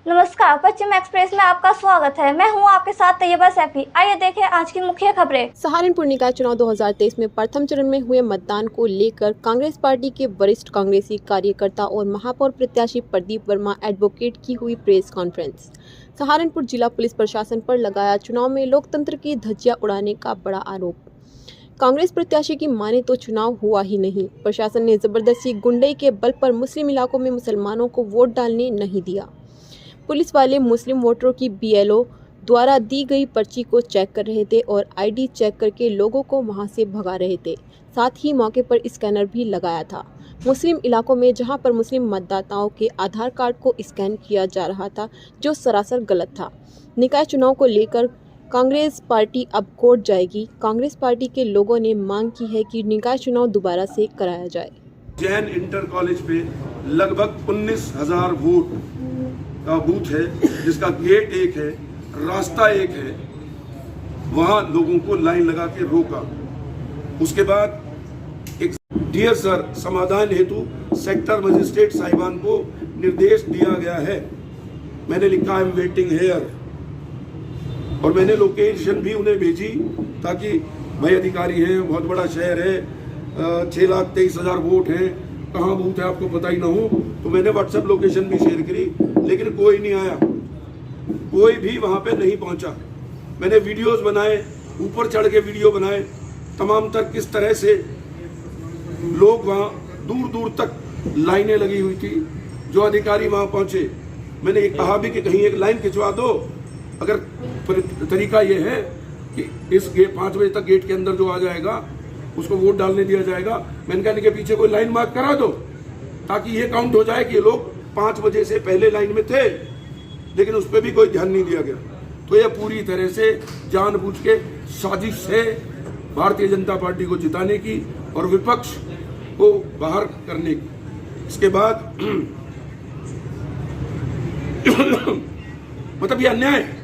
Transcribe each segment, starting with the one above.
नमस्कार, पश्चिम एक्सप्रेस में आपका स्वागत है। मैं हूं आपके साथ तैयबा सैफी। आइए देखें आज की मुख्य खबरें। सहारनपुर निकाय चुनाव 2023 में प्रथम चरण में हुए मतदान को लेकर कांग्रेस पार्टी के वरिष्ठ कांग्रेसी कार्यकर्ता और महापौर प्रत्याशी प्रदीप वर्मा एडवोकेट की हुई प्रेस कॉन्फ्रेंस। सहारनपुर जिला पुलिस प्रशासन पर लगाया चुनाव में लोकतंत्र की धज्जियां उड़ाने का बड़ा आरोप। कांग्रेस प्रत्याशी की माने तो चुनाव हुआ ही नहीं। प्रशासन ने जबरदस्ती गुंडई के बल पर मुस्लिम इलाकों में मुसलमानों को वोट डालने नहीं दिया। पुलिस वाले मुस्लिम वोटरों की BLO द्वारा दी गई पर्ची को चेक कर रहे थे और ID चेक करके लोगों को वहां से भगा रहे थे। साथ ही मौके पर स्कैनर भी लगाया था। मुस्लिम इलाकों में जहां पर मुस्लिम मतदाताओं के आधार कार्ड को स्कैन किया जा रहा था, जो सरासर गलत था। निकाय चुनाव को लेकर कांग्रेस पार्टी अब कोर्ट जाएगी। कांग्रेस पार्टी के लोगों ने मांग की है कि निकाय चुनाव दोबारा से कराया जाए। जैन इंटर कॉलेज पे लगभग 19,000 वोट का बूथ है, जिसका गेट एक है, रास्ता एक है। वहां लोगों को लाइन लगा के रोका। उसके बाद एक डियर सर समाधान हेतु सेक्टर मजिस्ट्रेट साहिबान को निर्देश दिया गया है। मैंने लिखा आई एम वेटिंग हेयर और मैंने लोकेशन भी उन्हें भेजी ताकि भाई अधिकारी हैं, बहुत बड़ा शहर है, 6,23,000 वोट हैं, कहाँ बूथ है आपको पता ही ना हो। तो मैंने व्हाट्सएप लोकेशन भी शेयर करी, लेकिन कोई नहीं आया, कोई भी वहां पे नहीं पहुंचा। मैंने वीडियोस बनाए, ऊपर चढ़ के वीडियो बनाए, तमाम तर किस तरह से लोग वहां दूर दूर तक लाइनें लगी हुई थी। जो अधिकारी वहां पहुंचे, मैंने एक कहा भी कि कहीं एक लाइन खिंचवा दो। अगर तरीका यह है कि इस 5 बजे तक गेट के अंदर जो आ जाएगा उसको वोट डालने दिया जाएगा, मैंने कहा इनके पीछे कोई लाइन मार्क करा दो ताकि ये काउंट हो जाए कि ये लोग 5 बजे से पहले लाइन में थे। लेकिन उस पर भी कोई ध्यान नहीं दिया गया। तो यह पूरी तरह से जानबूझ के साजिश है भारतीय जनता पार्टी को जिताने की और विपक्ष को बाहर करने की। इसके बाद मतलब ये अन्याय है।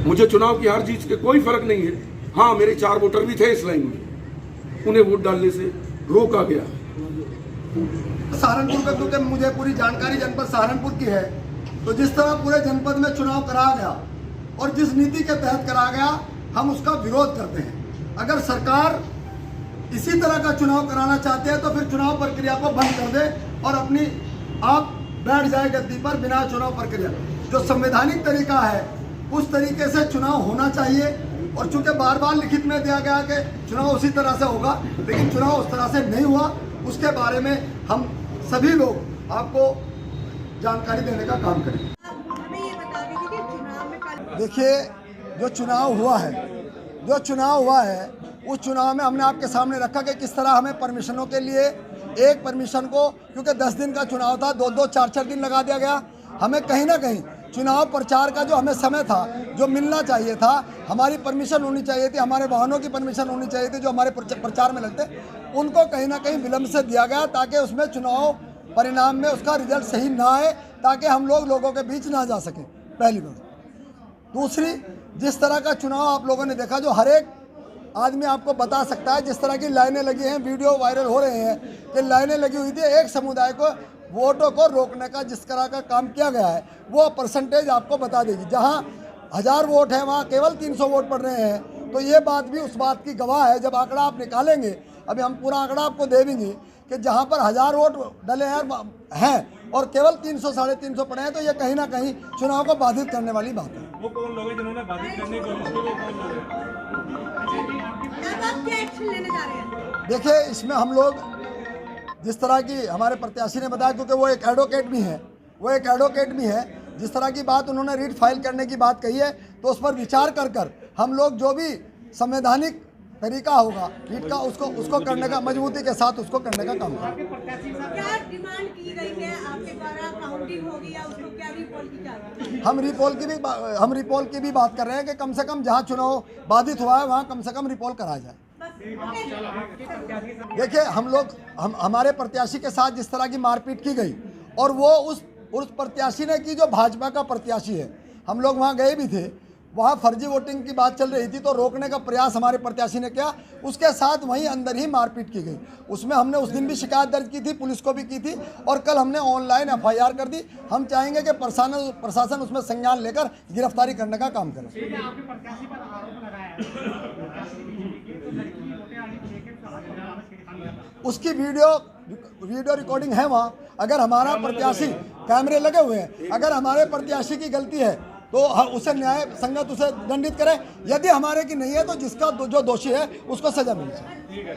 मुझे चुनाव की हार जीत के कोई फर्क नहीं है। हाँ, मेरे 4 वोटर भी थे इस लाइन में, उन्हें वोट डालने से रोका गया। सहारनपुर का क्योंकि मुझे पूरी जानकारी जनपद सहारनपुर की है, तो जिस तरह पूरे जनपद में चुनाव कराया गया और जिस नीति के तहत कराया गया, हम उसका विरोध करते हैं। अगर सरकार इसी तरह का चुनाव कराना चाहते हैं तो फिर चुनाव प्रक्रिया को बंद कर दे और अपनी आप बैठ जाए गद्दी पर बिना चुनाव प्रक्रिया। जो संवैधानिक तरीका है उस तरीके से चुनाव होना चाहिए। और चूंकि बार बार लिखित में दिया गया कि चुनाव उसी तरह से होगा, लेकिन चुनाव उस तरह से नहीं हुआ। उसके बारे में हम सभी लोग आपको जानकारी देने का काम करें। देखिए, जो चुनाव हुआ है उस चुनाव में हमने आपके सामने रखा कि किस तरह हमें परमिशनों के लिए एक परमिशन को, क्योंकि 10 दिन का चुनाव था, 2-2, 4-4 दिन लगा दिया गया। हमें कहीं ना कहीं चुनाव प्रचार का जो हमें समय था, जो मिलना चाहिए था, हमारी परमिशन होनी चाहिए थी, हमारे वाहनों की परमिशन होनी चाहिए थी जो हमारे प्रचार में लगते, उनको कहीं ना कहीं विलम्ब से दिया गया ताकि उसमें चुनाव परिणाम में उसका रिजल्ट सही ना आए, ताकि हम लोगों के बीच ना जा सकें। पहली बात। दूसरी, जिस तरह का चुनाव आप लोगों ने देखा, जो हर एक आदमी आपको बता सकता है, जिस तरह की लाइनें लगी हैं, वीडियो वायरल हो रहे हैं कि लाइनें लगी हुई थी। एक समुदाय को वोटों को रोकने का जिस तरह का काम किया गया है वो परसेंटेज आपको बता देगी। जहां 1000 वोट है वहां केवल 300 वोट पड़ रहे हैं। तो ये बात भी उस बात की गवाह है। जब आंकड़ा आप निकालेंगे, अभी हम पूरा आंकड़ा आपको दे देंगे कि जहां पर 1000 वोट डले हैं और केवल 300 साढ़े 300 पड़े हैं, तो ये कहीं ना कहीं चुनाव को बाधित करने वाली बात है। वो कौन लोग हैं जिन्होंने बाधित करने की कोशिश की? देखिए, इसमें हम लोग जिस तरह की हमारे प्रत्याशी ने बताया, क्योंकि वो एक एडवोकेट भी है, जिस तरह की बात उन्होंने रीट फाइल करने की बात कही है, तो उस पर विचार कर हम लोग जो भी संवैधानिक तरीका होगा रीट का उसको करने का, मजबूती के साथ उसको करने का काम करें। क्या डिमांड की गई है आपके द्वारा? काउंटिंग होगी या उसको क्या रिपोल की जाएगी? हम रिपोल की भी बात कर रहे हैं कि कम से कम जहां चुनाव बाधित हुआ है वहां कम से कम रिपोल कराया जाए। देखिए, हमारे प्रत्याशी के साथ जिस तरह की मारपीट की गई, और वो उस प्रत्याशी ने की जो भाजपा का प्रत्याशी है। हम लोग वहाँ गए भी थे, वहाँ फर्जी वोटिंग की बात चल रही थी तो रोकने का प्रयास हमारे प्रत्याशी ने किया, उसके साथ वहीं अंदर ही मारपीट की गई। उसमें हमने उस दिन भी शिकायत दर्ज की थी, पुलिस को भी की थी और कल हमने ऑनलाइन FIR कर दी। हम चाहेंगे कि प्रशासन उसमें संज्ञान लेकर गिरफ्तारी करने का काम करे। उसकी वीडियो रिकॉर्डिंग है वहाँ। अगर हमारा प्रत्याशी, कैमरे लगे हुए हैं, अगर हमारे प्रत्याशी की गलती है तो उसे न्याय संगत उसे दंडित करे। यदि हमारे की नहीं है तो जिसका जो दोषी है उसको सजा मिल जाए।